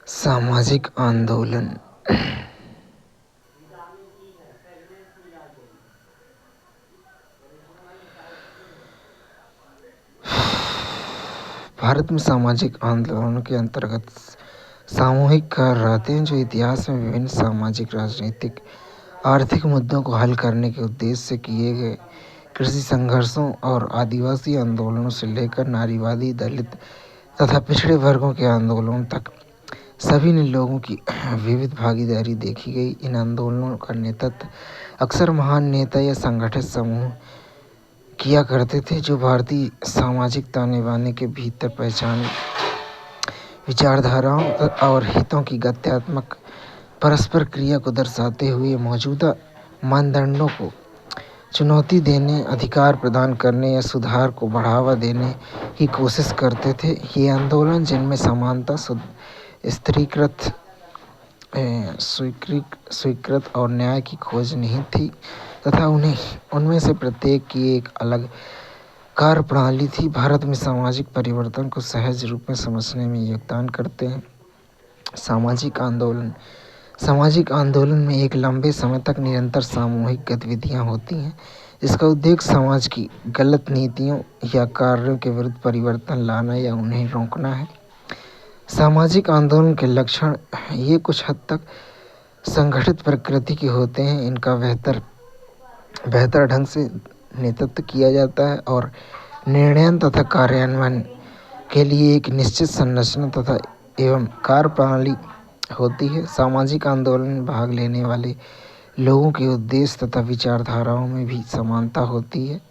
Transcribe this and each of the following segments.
सामाजिक आंदोलन। भारत में सामाजिक आंदोलनों के अंतर्गत सामूहिक कार्य आते हैं जो इतिहास में विभिन्न सामाजिक, राजनीतिक, आर्थिक मुद्दों को हल करने के उद्देश्य से किए गए कृषि संघर्षों और आदिवासी आंदोलनों से लेकर नारीवादी, दलित तथा पिछड़े वर्गों के आंदोलनों तक सभी ने लोगों की विविध भागीदारी देखी गई। इन आंदोलनों का नेतृत्व अक्सर महान नेता या संगठित समूह किया करते थे जो भारतीय सामाजिक ताने बाने के भीतर पहचानी विचारधाराओं और हितों की गत्यात्मक परस्पर क्रिया को दर्शाते हुए मौजूदा मानदंडों को चुनौती देने, अधिकार प्रदान करने या सुधार को बढ़ावा देने की कोशिश करते थे। ये आंदोलन जिनमें समानता, स्त्रीकृत, स्वीकृत और न्याय की खोज नहीं थी तथा उनमें से प्रत्येक की एक अलग कार्यप्रणाली थी, भारत में सामाजिक परिवर्तन को सहज रूप में समझने में योगदान करते हैं। सामाजिक आंदोलन में एक लंबे समय तक निरंतर सामूहिक गतिविधियां होती हैं। इसका उद्देश्य समाज की गलत नीतियों या कार्यों के विरुद्ध परिवर्तन लाना या उन्हें रोकना है। सामाजिक आंदोलन के लक्षण ये कुछ हद तक संगठित प्रकृति के होते हैं। इनका बेहतर ढंग से नेतृत्व किया जाता है और निर्णय तथा कार्यान्वयन के लिए एक निश्चित संरचना तथा एवं कार्यप्रणाली होती है। सामाजिक आंदोलन में भाग लेने वाले लोगों के उद्देश्य तथा विचारधाराओं में भी समानता होती है।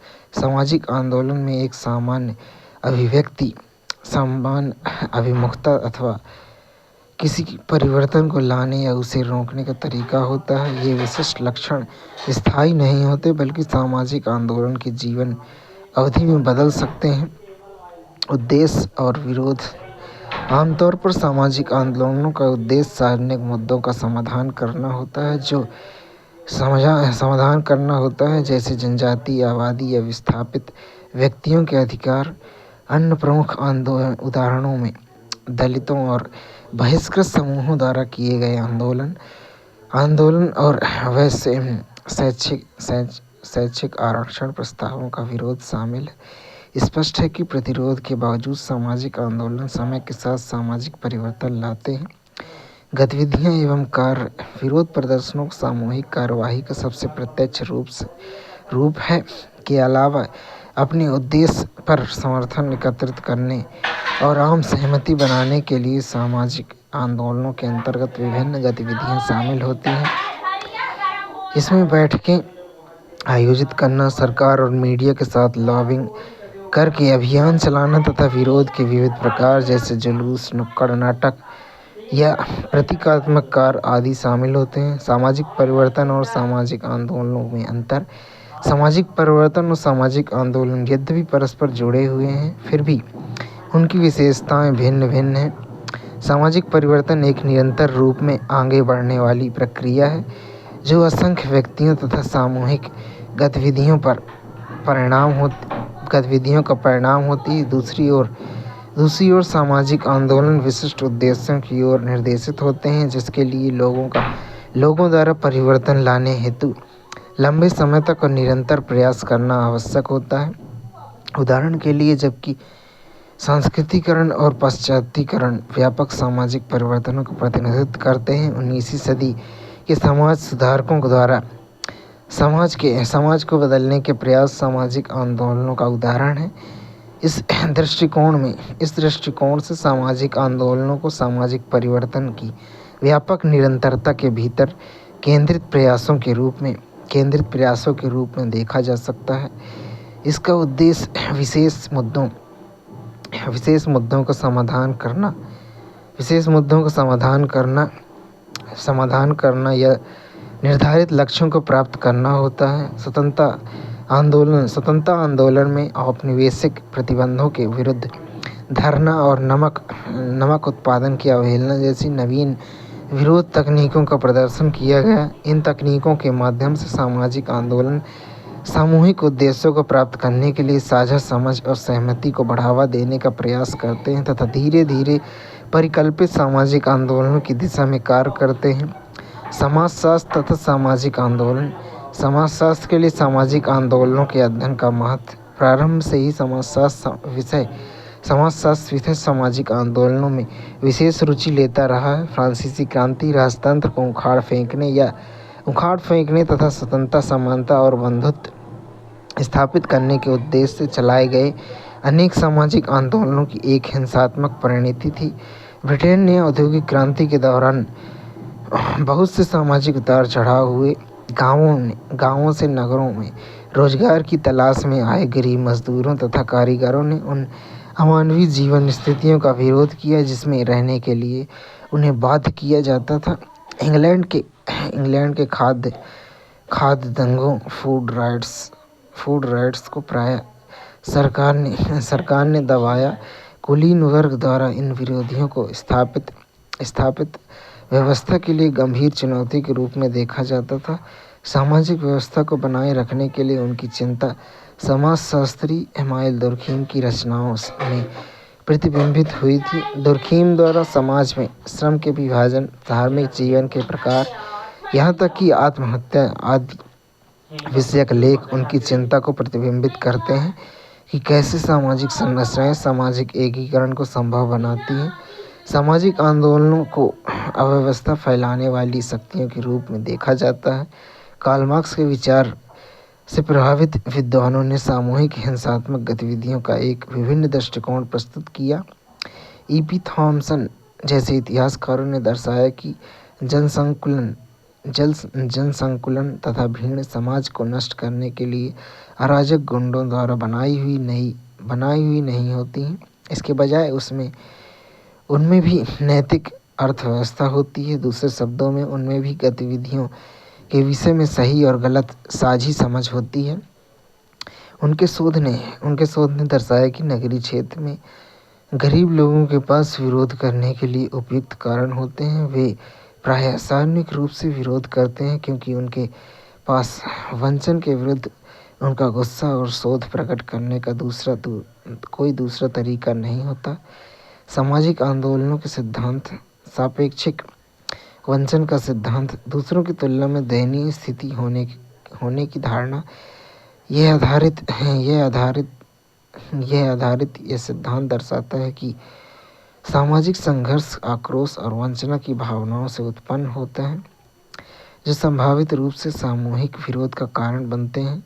सामाजिक आंदोलन में एक सामान्य अभिव्यक्ति, सामान्य अभिमुखता अथवा किसी परिवर्तन को लाने या उसे रोकने का तरीका होता है। ये विशिष्ट लक्षण स्थायी नहीं होते बल्कि सामाजिक आंदोलन के जीवन अवधि में बदल सकते हैं। उद्देश्य और विरोध। आमतौर पर सामाजिक आंदोलनों का उद्देश्य सार्वजनिक मुद्दों का समाधान करना होता है जैसे जनजाति, आबादी या विस्थापित व्यक्तियों के अधिकार। अन्य प्रमुख उदाहरणों में दलितों और बहिष्कृत समूहों द्वारा किए गए आंदोलन और वैसे शैक्षिक आरक्षण प्रस्तावों का विरोध शामिल है। स्पष्ट है कि प्रतिरोध के बावजूद सामाजिक आंदोलन समय के साथ सामाजिक परिवर्तन लाते हैं। गतिविधियां एवं कार्य। विरोध प्रदर्शनों को सामूहिक कार्यवाही का सबसे प्रत्यक्ष रूप है के अलावा अपने उद्देश्य पर समर्थन एकत्रित करने और आम सहमति बनाने के लिए सामाजिक आंदोलनों के अंतर्गत विभिन्न गतिविधियां शामिल होती हैं। इसमें बैठकें आयोजित करना, सरकार और मीडिया के साथ लॉबिंग करके अभियान चलाना तथा विरोध के विविध प्रकार जैसे जुलूस, नुक्कड़ नाटक या प्रतीकात्मक कार्य आदि शामिल होते हैं। सामाजिक परिवर्तन और सामाजिक आंदोलनों में अंतर। सामाजिक परिवर्तन और सामाजिक आंदोलन यद्यपि परस्पर जुड़े हुए हैं फिर भी उनकी विशेषताएं भिन्न हैं। सामाजिक परिवर्तन एक निरंतर रूप में आगे बढ़ने वाली प्रक्रिया है जो असंख्य व्यक्तियों तथा सामूहिक गतिविधियों का परिणाम होती है। दूसरी ओर सामाजिक आंदोलन विशिष्ट उद्देश्यों की ओर निर्देशित होते हैं जिसके लिए लोगों द्वारा परिवर्तन लाने हेतु लंबे समय तक और निरंतर प्रयास करना आवश्यक होता है। उदाहरण के लिए, जबकि सांस्कृतिकरण और पाश्चात्यीकरण व्यापक सामाजिक परिवर्तनों का प्रतिनिधित्व करते हैं, 19वीं सदी के समाज सुधारकों द्वारा समाज को बदलने के प्रयास सामाजिक आंदोलनों का उदाहरण है। इस दृष्टिकोण से सामाजिक आंदोलनों को सामाजिक परिवर्तन की व्यापक निरंतरता के भीतर केंद्रित प्रयासों के रूप में देखा जा सकता है। इसका उद्देश्य विशेष मुद्दों का समाधान करना या निर्धारित लक्ष्यों को प्राप्त करना होता है। स्वतंत्रता आंदोलन में औपनिवेशिक प्रतिबंधों के विरुद्ध धरना और नमक उत्पादन की अवहेलना जैसी नवीन विरोध तकनीकों का प्रदर्शन किया गया। इन तकनीकों के माध्यम से सामाजिक आंदोलन सामूहिक उद्देश्यों को प्राप्त करने के लिए साझा समझ और सहमति को बढ़ावा देने का प्रयास करते हैं तथा धीरे धीरे परिकल्पित सामाजिक आंदोलनों की दिशा में कार्य करते हैं। समाजशास्त्र तथा सामाजिक आंदोलन। समाजशास्त्र के लिए सामाजिक आंदोलनों के अध्ययन का महत्व। प्रारंभ से ही समाजशास्त्र विषय सामाजिक आंदोलनों में विशेष रुचि लेता रहा है। फ्रांसीसी क्रांति राजतंत्र को उखाड़ फेंकने तथा स्वतंत्रता, समानता और बंधुत्व स्थापित करने के उद्देश्य से चलाए गए अनेक सामाजिक आंदोलनों की एक हिंसात्मक परिणति थी। ब्रिटेन ने औद्योगिक क्रांति के दौरान बहुत से सामाजिक उतार चढ़ाव हुए। गांवों से नगरों में रोजगार की तलाश में आए गरीब मजदूरों तथा कारीगरों ने उन अमानवीय जीवन स्थितियों का विरोध किया जिसमें रहने के लिए उन्हें बाध्य किया जाता था। इंग्लैंड के खाद्य दंगों फूड राइट्स को प्राय सरकार ने दबाया। कुलीन वर्ग द्वारा इन विरोधियों को स्थापित व्यवस्था के लिए गंभीर चुनौती के रूप में देखा जाता था। सामाजिक व्यवस्था को बनाए रखने के लिए उनकी चिंता समाजशास्त्री इस्माइल दुर्खीम की रचनाओं में प्रतिबिंबित हुई थी। दुर्खीम द्वारा समाज में श्रम के विभाजन, धार्मिक जीवन के प्रकार, यहाँ तक कि आत्महत्या आदि विषयक लेख उनकी चिंता को प्रतिबिंबित करते हैं कि कैसे सामाजिक संरचनाएं सामाजिक एकीकरण को संभव बनाती हैं। सामाजिक आंदोलनों को अव्यवस्था फैलाने वाली शक्तियों के रूप में देखा जाता है। कार्ल मार्क्स के विचार से प्रभावित विद्वानों ने सामूहिक हिंसात्मक गतिविधियों का एक विभिन्न दृष्टिकोण प्रस्तुत किया। E.P. थॉमसन जैसे इतिहासकारों ने दर्शाया कि जनसंकुलन तथा भीड़ समाज को नष्ट करने के लिए अराजक गुंडों द्वारा बनाई हुई नहीं होती हैं। इसके बजाय उनमें भी नैतिक अर्थव्यवस्था होती है। दूसरे शब्दों में उनमें भी गतिविधियों के विषय में सही और गलत साझी समझ होती है। उनके शोध ने दर्शाया कि नगरीय क्षेत्र में गरीब लोगों के पास विरोध करने के लिए उपयुक्त कारण होते हैं। वे प्रायः सार्वजनिक रूप से विरोध करते हैं क्योंकि उनके पास वंचन के विरुद्ध उनका गुस्सा और शोध प्रकट करने का कोई दूसरा तरीका नहीं होता। सामाजिक आंदोलनों के सिद्धांत। सापेक्षिक वंचन का सिद्धांत दूसरों की तुलना में दयनीय स्थिति होने की धारणा। यह सिद्धांत दर्शाता है कि सामाजिक संघर्ष आक्रोश और वंचना की भावनाओं से उत्पन्न होता है जो संभावित रूप से सामूहिक विरोध का कारण बनते हैं।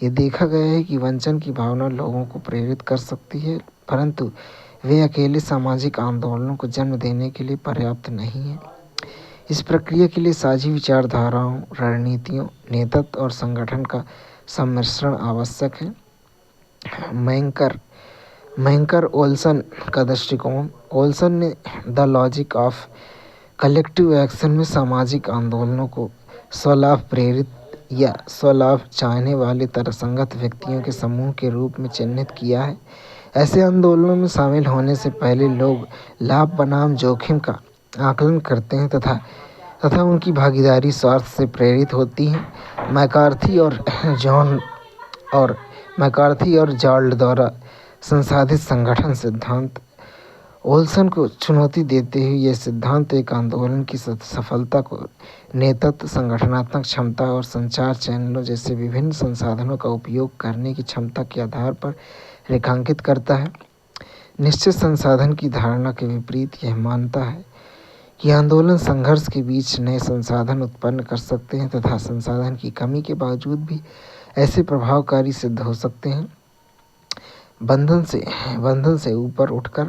ये देखा गया है कि वंचन की भावना लोगों को प्रेरित कर सकती है, परंतु वे अकेले सामाजिक आंदोलनों को जन्म देने के लिए पर्याप्त नहीं है। इस प्रक्रिया के लिए साझी विचारधाराओं, रणनीतियों, नेतृत्व और संगठन का सम्मिश्रण आवश्यक है। मैंकर ओल्सन का दृष्टिकोण। ओल्सन ने the logic of collective action में सामाजिक आंदोलनों को स्वलाभ प्रेरित या स्वलाभ चाहने वाले तरसंगत व्यक्तियों के समूह के रूप में चिन्हित किया है। ऐसे आंदोलनों में शामिल होने से पहले लोग लाभ बनाम जोखिम का आकलन करते हैं तथा उनकी भागीदारी स्वार्थ से प्रेरित होती है। मैकार्थी और जॉर्ज द्वारा संसाधित संगठन सिद्धांत। ओल्सन को चुनौती देते हुए यह सिद्धांत एक आंदोलन की सफलता को नेतृत्व, संगठनात्मक क्षमता और संचार चैनलों जैसे विभिन्न संसाधनों का उपयोग करने की क्षमता के आधार पर रेखांकित करता है। निश्चित संसाधन की धारणा के विपरीत यह मानता है कि आंदोलन संघर्ष के बीच नए संसाधन उत्पन्न कर सकते हैं तथा संसाधन की कमी के बावजूद भी ऐसे प्रभावकारी सिद्ध हो सकते हैं। बंधन से ऊपर उठकर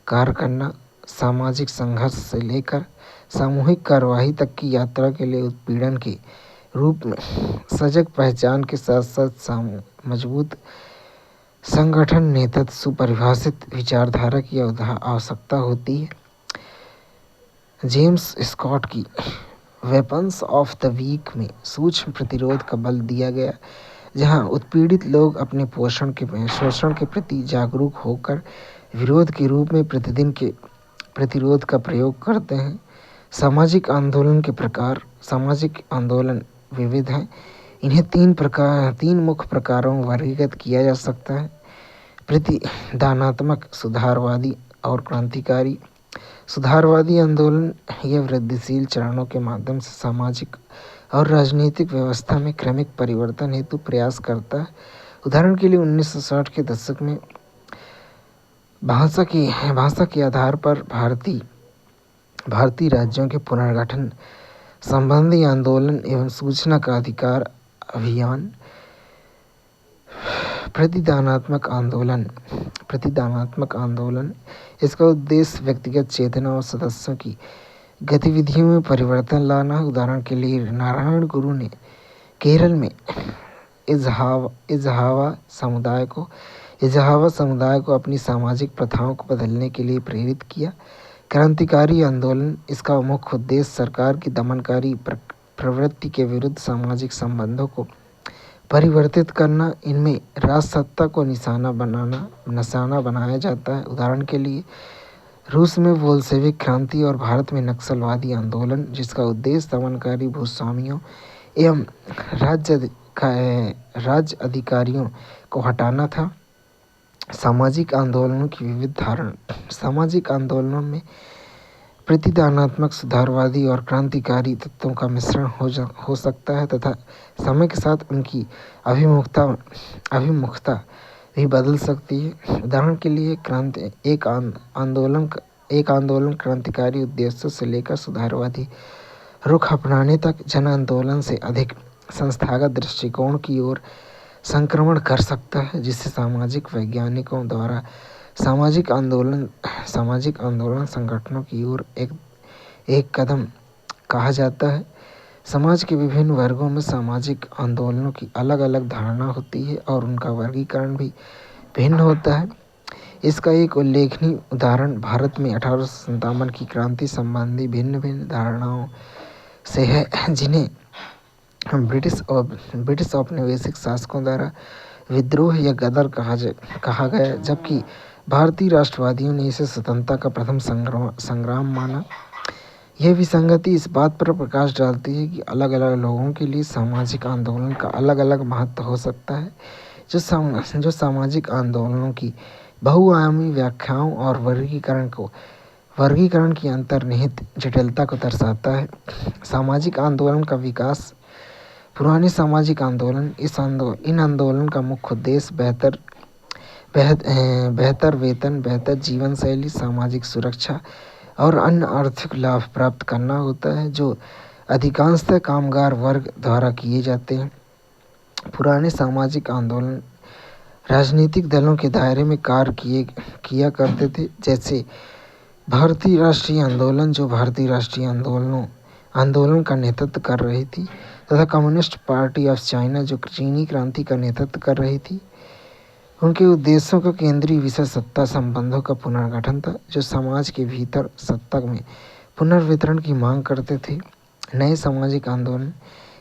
कार्य करना। सामाजिक संघर्ष से लेकर सामूहिक कार्यवाही तक की यात्रा के लिए उत्पीड़न के रूप में सजग पहचान के साथ साथ मजबूत संगठन, नेतृत्व, सुपरिभाषित विचारधारा की आवश्यकता होती है। जेम्स स्कॉट की वेपन्स ऑफ द वीक में सूक्ष्म प्रतिरोध का बल दिया गया, जहां उत्पीड़ित लोग अपने शोषण के प्रति जागरूक होकर विरोध के रूप में प्रतिदिन के प्रतिरोध का प्रयोग करते हैं। सामाजिक आंदोलन के प्रकार। सामाजिक आंदोलन विविध हैं। इन्हें तीन मुख्य प्रकारों में वर्गीकृत किया जा सकता है: प्रतिदानात्मक, सुधारवादी और क्रांतिकारी। सुधारवादी आंदोलन यह वृद्धिशील चरणों के माध्यम से सामाजिक और राजनीतिक व्यवस्था में क्रमिक परिवर्तन हेतु प्रयास करता है। उदाहरण के लिए 1960 के दशक में भाषा के आधार पर भारतीय राज्यों के पुनर्गठन संबंधी आंदोलन एवं सूचना का अधिकार अभियान, प्रतिदानात्मक आंदोलन। इसका उद्देश्य व्यक्तिगत चेतना और सदस्यों की गतिविधियों में परिवर्तन लाना। उदाहरण के लिए नारायण गुरु ने केरल में इजहावा समुदाय को अपनी सामाजिक प्रथाओं को बदलने के लिए प्रेरित किया। क्रांतिकारी आंदोलन, इसका मुख्य उद्देश्य सरकार की दमनकारी प्रवृत्ति के विरुद्ध सामाजिक संबंधों को परिवर्तित करना। इनमें राजसत्ता को निशाना बनाया जाता है। उदाहरण के लिए रूस में बोल्शेविक क्रांति और भारत में नक्सलवादी आंदोलन, जिसका उद्देश्य दमनकारी भूस्वामियों एवं राज्य अधिकारियों को हटाना था। सामाजिक आंदोलनों की विविध धारण। सामाजिक आंदोलनों में प्रतिदानात्मक, सुधारवादी और क्रांतिकारी तत्वों का मिश्रण हो सकता है तथा समय के साथ उनकी अभिमुखता भी बदल सकती है। उदाहरण के लिए एक आंदोलन क्रांतिकारी उद्देश्यों से लेकर सुधारवादी रुख अपनाने तक जन आंदोलन से अधिक संस्थागत दृष्टिकोण की ओर संक्रमण कर सकता है, जिससे सामाजिक वैज्ञानिकों द्वारा सामाजिक आंदोलन संगठनों की ओर एक कदम कहा जाता है। समाज के विभिन्न वर्गों में सामाजिक आंदोलनों की अलग अलग धारणा होती है और उनका वर्गीकरण भी भिन्न होता है। इसका एक उल्लेखनीय उदाहरण भारत में 1857 की क्रांति संबंधी भिन्न भिन्न धारणाओं से है, जिन्हें ब्रिटिश औपनिवेशिक शासकों द्वारा विद्रोह या गदर कहा गया, जबकि भारतीय राष्ट्रवादियों ने इसे स्वतंत्रता का प्रथम संग्राम माना। यह विसंगति इस बात पर प्रकाश डालती है कि अलग अलग लोगों के लिए सामाजिक आंदोलन का अलग अलग महत्व हो सकता है, जो सामाजिक आंदोलनों की बहुआयामी व्याख्याओं और वर्गीकरण की अंतर्निहित जटिलता को दर्शाता है। सामाजिक आंदोलन का विकास। पुराने सामाजिक आंदोलन। इन आंदोलन का मुख्य उद्देश्य बेहतर वेतन, बेहतर जीवन शैली, सामाजिक सुरक्षा और अन्य आर्थिक लाभ प्राप्त करना होता है, जो अधिकांशतः कामगार वर्ग द्वारा किए जाते हैं। पुराने सामाजिक आंदोलन राजनीतिक दलों के दायरे में कार्य किया करते थे, जैसे भारतीय राष्ट्रीय आंदोलन, जो भारतीय राष्ट्रीय आंदोलन का नेतृत्व कर रही थी, तथा कम्युनिस्ट पार्टी ऑफ चाइना, जो चीनी क्रांति का नेतृत्व कर रही थी। उनके उद्देश्यों का केंद्रीय विषय सत्ता संबंधों का पुनर्गठन था, जो समाज के भीतर सत्ता में पुनर्वितरण की मांग करते थे। नए सामाजिक आंदोलन।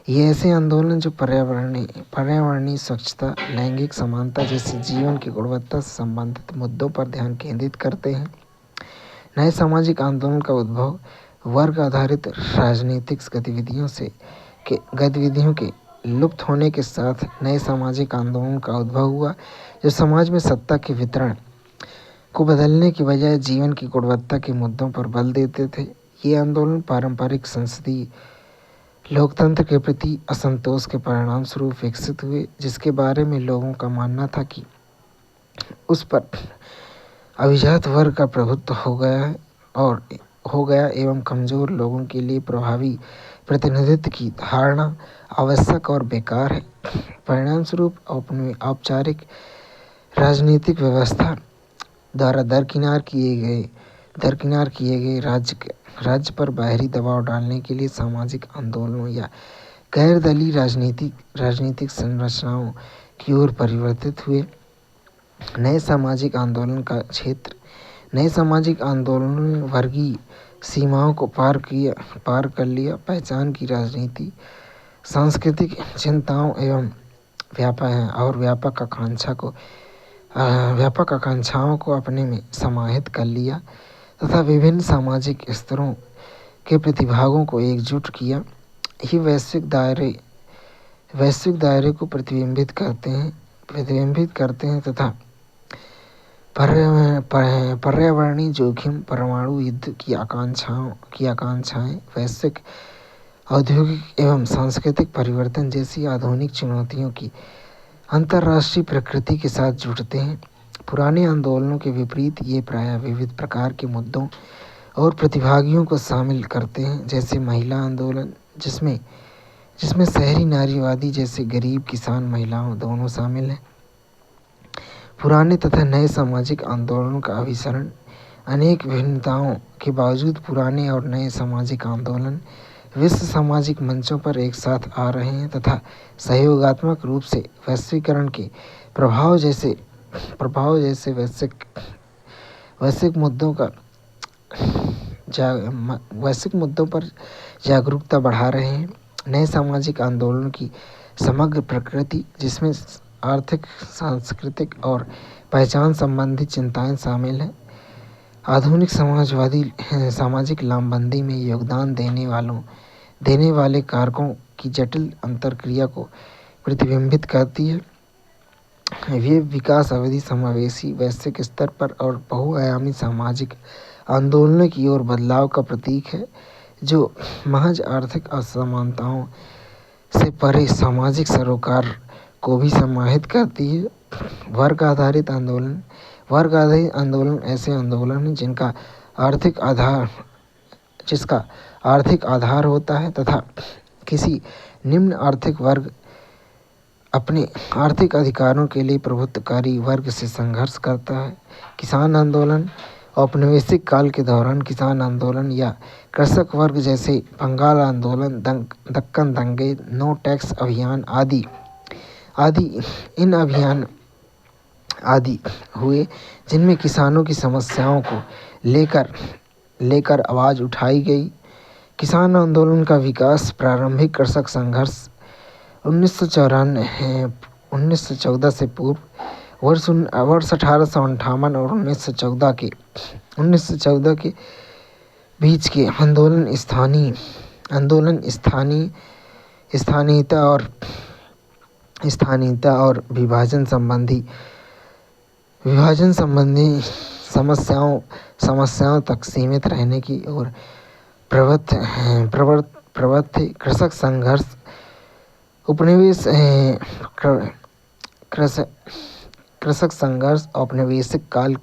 ये ऐसे आंदोलन जो पर्यावरणीय स्वच्छता, लैंगिक समानता जैसे जीवन की गुणवत्ता से संबंधित मुद्दों पर ध्यान केंद्रित करते हैं। नए सामाजिक आंदोलन का उद्भव। वर्ग आधारित राजनीतिक गतिविधियों के लुप्त होने के साथ नए सामाजिक आंदोलन का उद्भव हुआ, जो समाज में सत्ता के वितरण को बदलने की बजाय जीवन की गुणवत्ता के मुद्दों पर बल देते थे। ये आंदोलन पारंपरिक संसदीय लोकतंत्र के प्रति असंतोष के परिणाम स्वरूप विकसित हुए, जिसके बारे में लोगों का मानना था कि उस पर अभिजात वर्ग का प्रभुत्व हो गया एवं कमजोर लोगों के लिए प्रभावी प्रतिनिधित्व की धारणा आवश्यक और बेकार है। परिणाम स्वरूप औपचारिक राजनीतिक व्यवस्था द्वारा दरकिनार किए गए राज्य पर बाहरी दबाव डालने के लिए सामाजिक आंदोलनों या गैर दलीय राजनीतिक संरचनाओं की ओर परिवर्तित हुए। नए सामाजिक आंदोलन का क्षेत्र। नए सामाजिक आंदोलनों ने वर्गीय सीमाओं को पार कर लिया। पहचान की राजनीति, सांस्कृतिक चिंताओं एवं व्यापक आकांक्षाओं को अपने में समाहित कर लिया तथा विभिन्न सामाजिक स्तरों के प्रतिभागों को एकजुट किया। ये वैश्विक दायरे को प्रतिबिंबित करते हैं तथा पर्यावरणीय जोखिम, परमाणु युद्ध की आकांक्षाएं, वैश्विक औद्योगिक एवं सांस्कृतिक परिवर्तन जैसी आधुनिक चुनौतियों की अंतर्राष्ट्रीय प्रकृति के साथ जुड़ते हैं। पुराने आंदोलनों के विपरीत ये प्रायः विविध प्रकार के मुद्दों और प्रतिभागियों को शामिल करते हैं, जैसे महिला आंदोलन, जिसमें जिसमें शहरी नारीवादी जैसे गरीब, किसान, महिलाओं दोनों शामिल हैं। पुराने तथा नए सामाजिक आंदोलनों का अभिसरण। अनेक भिन्नताओं के बावजूद पुराने और नए सामाजिक आंदोलन विश्व सामाजिक मंचों पर एक साथ आ रहे हैं तथा सहयोगात्मक रूप से वैश्वीकरण के प्रभाव जैसे वैश्विक मुद्दों पर जागरूकता बढ़ा रहे हैं। नए सामाजिक आंदोलनों की समग्र प्रकृति, जिसमें आर्थिक, सांस्कृतिक और पहचान संबंधी चिंताएं शामिल हैं। आधुनिक समाजवादी सामाजिक लामबंदी में योगदान देने वाले कारकों की जटिल अंतरक्रिया को प्रतिबिंबित करती है। वे विकास अवधि, समावेशी, वैश्विक स्तर पर और बहुआयामी सामाजिक आंदोलनों की ओर बदलाव का प्रतीक है, जो महज आर्थिक असमानताओं से परे सामाजिक सरोकार को भी समाहित करती है। वर्ग आधारित आंदोलन ऐसे आंदोलन हैं जिसका आर्थिक आधार होता है तथा किसी निम्न आर्थिक वर्ग अपने आर्थिक अधिकारों के लिए प्रभुत्वकारी वर्ग से संघर्ष करता है। किसान आंदोलन औपनिवेशिक काल के दौरान किसान आंदोलन या कृषक वर्ग जैसे बंगाल आंदोलन, दक्कन दंगे, नो टैक्स अभियान आदि हुए, जिनमें किसानों की समस्याओं को लेकर आवाज़ उठाई गई। किसान आंदोलन का विकास। प्रारंभिक कृषक संघर्ष 1914 से पूर्व, वर्ष 1858 और 1914 के बीच के आंदोलन स्थानीयता और विभाजन संबंधी समस्याओं तक सीमित रहने की ओर प्रवृत्त थे। कृषक संघर्ष औपनिवेशिक काल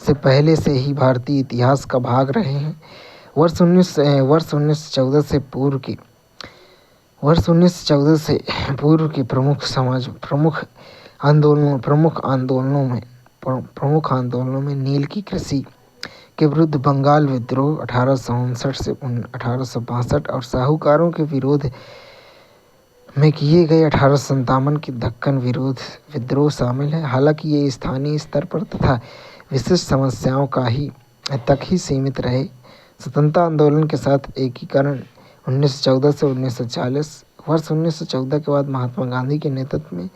से पहले से ही भारतीय इतिहास का भाग रहे हैं। वर्ष 1914 से पूर्व के प्रमुख आंदोलनों में नील की कृषि के विरुद्ध बंगाल विद्रोह 1859 से 1862 और साहूकारों के विरोध में किए गए 1857 के दक्कन विद्रोह शामिल है। हालांकि ये स्थानीय स्तर पर तथा विशिष्ट समस्याओं तक ही सीमित रहे। स्वतंत्रता आंदोलन के साथ एकीकरण 1914 से 1940। वर्ष 1914 के बाद महात्मा गांधी के नेतृत्व में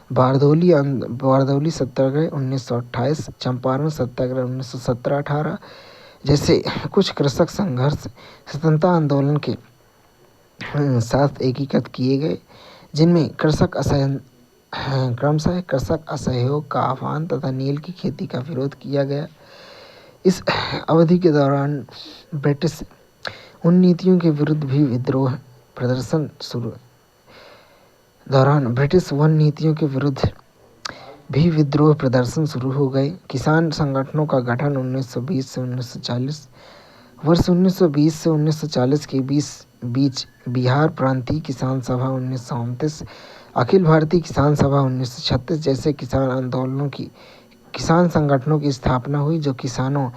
बारदौली सत्याग्रह 1928, चंपारण सत्याग्रह 1917-18 जैसे कुछ कृषक संघर्ष स्वतंत्रता आंदोलन के साथ एकीकृत किए गए, जिनमें क्रमशः कृषक असहयोग का आह्वान तथा नील की खेती का विरोध किया गया। इस अवधि के दौरान ब्रिटिश उन नीतियों के विरुद्ध भी विद्रोह प्रदर्शन शुरू हो गए। किसान संगठनों का गठन 1920 से 1940। वर्ष 1920 से 1940 के बीच बिहार प्रांतीय किसान सभा 1929, अखिल भारतीय किसान सभा 1936 जैसे किसान संगठनों की स्थापना हुई, जो किसानों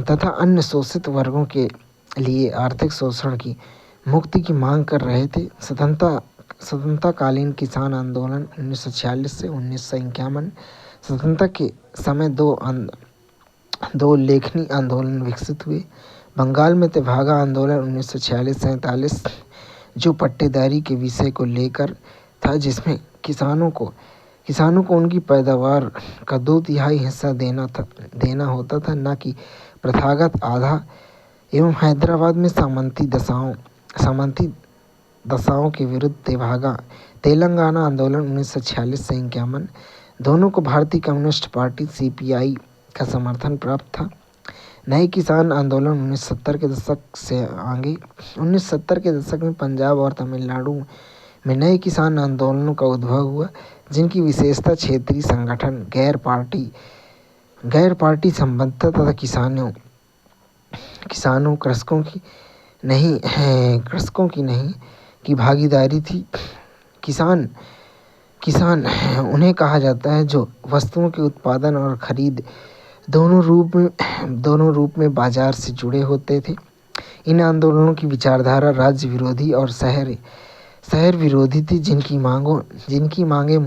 तथा अन्य शोषित वर्गों के लिए आर्थिक शोषण की मुक्ति की मांग कर रहे थे। स्वतंत्रताकालीन किसान आंदोलन 1946 से 1951। स्वतंत्रता के समय दो लेखनी आंदोलन विकसित हुए। बंगाल में तेभागा आंदोलन 1946-47 जो पट्टेदारी के विषय को लेकर था, जिसमें किसानों को उनकी पैदावार का 2/3 हिस्सा देना होता था, न कि प्रथागत आधा। एवं हैदराबाद में सामंती दशाओं के विरुद्ध तेलंगाना आंदोलन 1946 से 51। दोनों को भारतीय कम्युनिस्ट पार्टी (सीपीआई) का समर्थन प्राप्त था। नए किसान आंदोलन 1970 के दशक में पंजाब और तमिलनाडु में नए किसान आंदोलनों का उद्भव हुआ, जिनकी विशेषता क्षेत्रीय संगठन, गैर पार्टी संबद्धता तथा कृषकों की नहीं की भागीदारी थी। किसान उन्हें कहा जाता है जो वस्तुओं के उत्पादन और खरीद दोनों रूप में बाजार से जुड़े होते थे। इन आंदोलनों की विचारधारा राज्य विरोधी और शहर विरोधी थी, जिनकी मांगे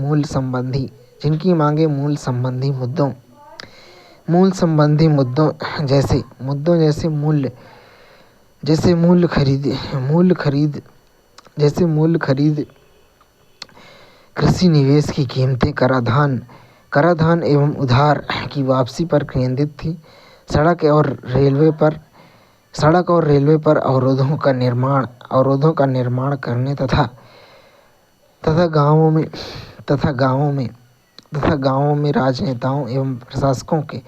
मूल संबंधी मुद्दों जैसे मूल्य खरीद, कृषि निवेश की कीमतें, कराधान एवं उधार की वापसी पर केंद्रित थी। सड़क और रेलवे पर अवरोधों का निर्माण करने तथा गांवों में राजनेताओं एवं प्रशासकों के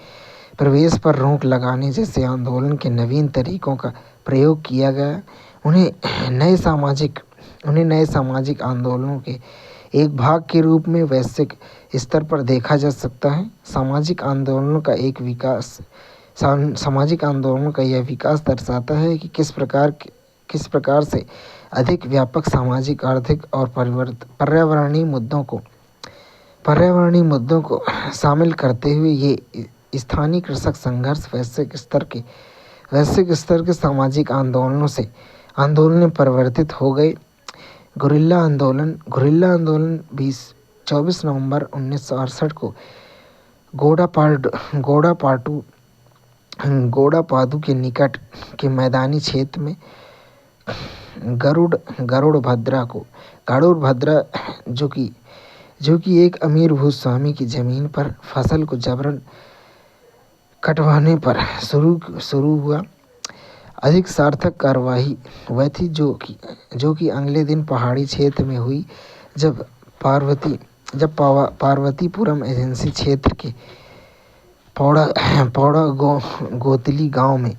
प्रवेश पर रोक लगाने जैसे आंदोलन के नवीन तरीकों का प्रयोग किया गया। उन्हें नए सामाजिक आंदोलनों के एक भाग के रूप में वैश्विक स्तर पर देखा जा सकता है। सामाजिक आंदोलनों का यह विकास दर्शाता है कि किस प्रकार से अधिक व्यापक सामाजिक, आर्थिक और पर्यावरणीय मुद्दों को शामिल करते हुए ये स्थानीय कृषक संघर्ष वैश्विक स्तर के सामाजिक आंदोलन में परिवर्तित हो गए। गुरिल्ला आंदोलन 24 नवंबर 1968 को गोडापादू के निकट के मैदानी क्षेत्र में गरुड़ भद्रा जो कि एक अमीर भूस्वामी की जमीन पर फसल को जबरन कटवाने पर शुरू हुआ। अधिक सार्थक कार्यवाही वह थी जो कि अगले दिन पहाड़ी क्षेत्र में हुई, जब पार्वतीपुरम एजेंसी क्षेत्र के पौड़ा गोतली गांव में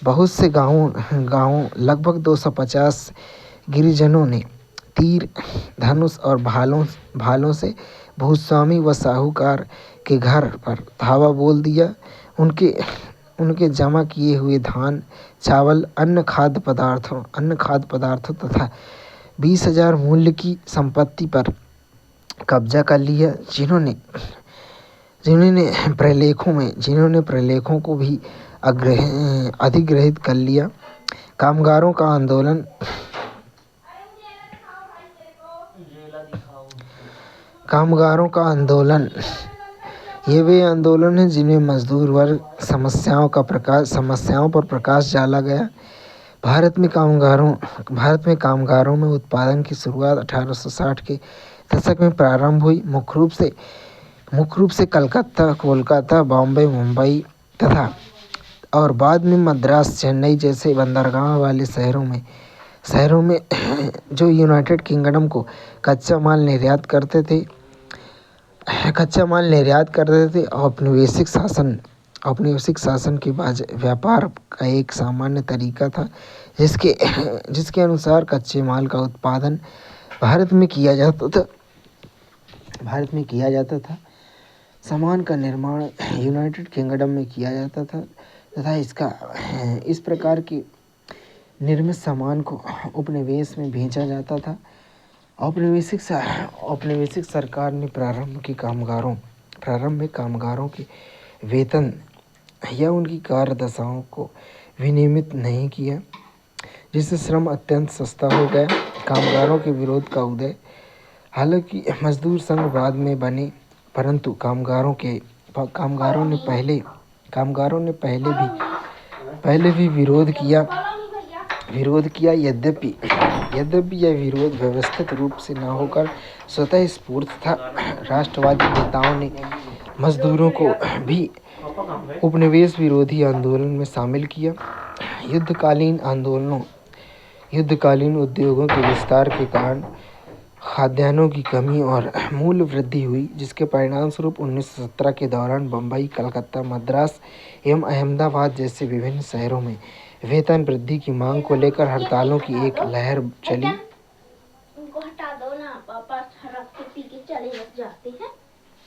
बहुत से गांवों लगभग 250 गिरिजनों ने तीर, धनुष और भालों से भूस्वामी व साहूकार के घर पर धावा बोल दिया। उनके जमा किए हुए धान, चावल, अन्य खाद्य पदार्थों तथा 20,000 मूल्य की संपत्ति पर कब्जा कर लिया, जिन्होंने प्रलेखों को भी अधिग्रहित कर लिया। कामगारों का आंदोलन ये वे आंदोलन हैं जिनमें मजदूर वर्ग समस्याओं पर प्रकाश डाला गया। भारत में कामगारों में उत्पादन की शुरुआत 1860 के दशक में प्रारंभ हुई, मुख्य रूप से कोलकाता, बॉम्बे, मुंबई तथा और बाद में मद्रास, चेन्नई जैसे बंदरगाह वाले शहरों में जो यूनाइटेड किंगडम को कच्चा माल निर्यात करते थे औपनिवेशिक शासन के बाद व्यापार का एक सामान्य तरीका था, जिसके अनुसार कच्चे माल का उत्पादन भारत में किया जाता था। सामान का निर्माण यूनाइटेड किंगडम में किया जाता था तथा इस प्रकार के निर्मित सामान को उपनिवेश में भेजा जाता था। औपनिवेशिक सरकार ने प्रारंभ में कामगारों के वेतन या उनकी कार्यदशाओं को विनियमित नहीं किया, जिससे श्रम अत्यंत सस्ता हो गया। कामगारों के विरोध का उदय, हालांकि मजदूर संघ बाद में बने, परंतु कामगारों ने पहले भी विरोध किया। यद्यपि यह विरोध व्यवस्थित रूप से न होकर स्वतः स्फूर्त था। राष्ट्रवादी नेताओं ने मजदूरों को भी उपनिवेश विरोधी आंदोलन में शामिल किया। युद्धकालीन उद्योगों के विस्तार के कारण खाद्यान्नों की कमी और मूल्य वृद्धि हुई, जिसके परिणामस्वरूप 1917 के दौरान बम्बई, कलकत्ता, मद्रास एवं अहमदाबाद जैसे विभिन्न शहरों में वेतन वृद्धि की मांग को लेकर हड़तालों की एक लहर चली। उनको हटा दो ना, पापा शराब के पी के चले जाते हैं।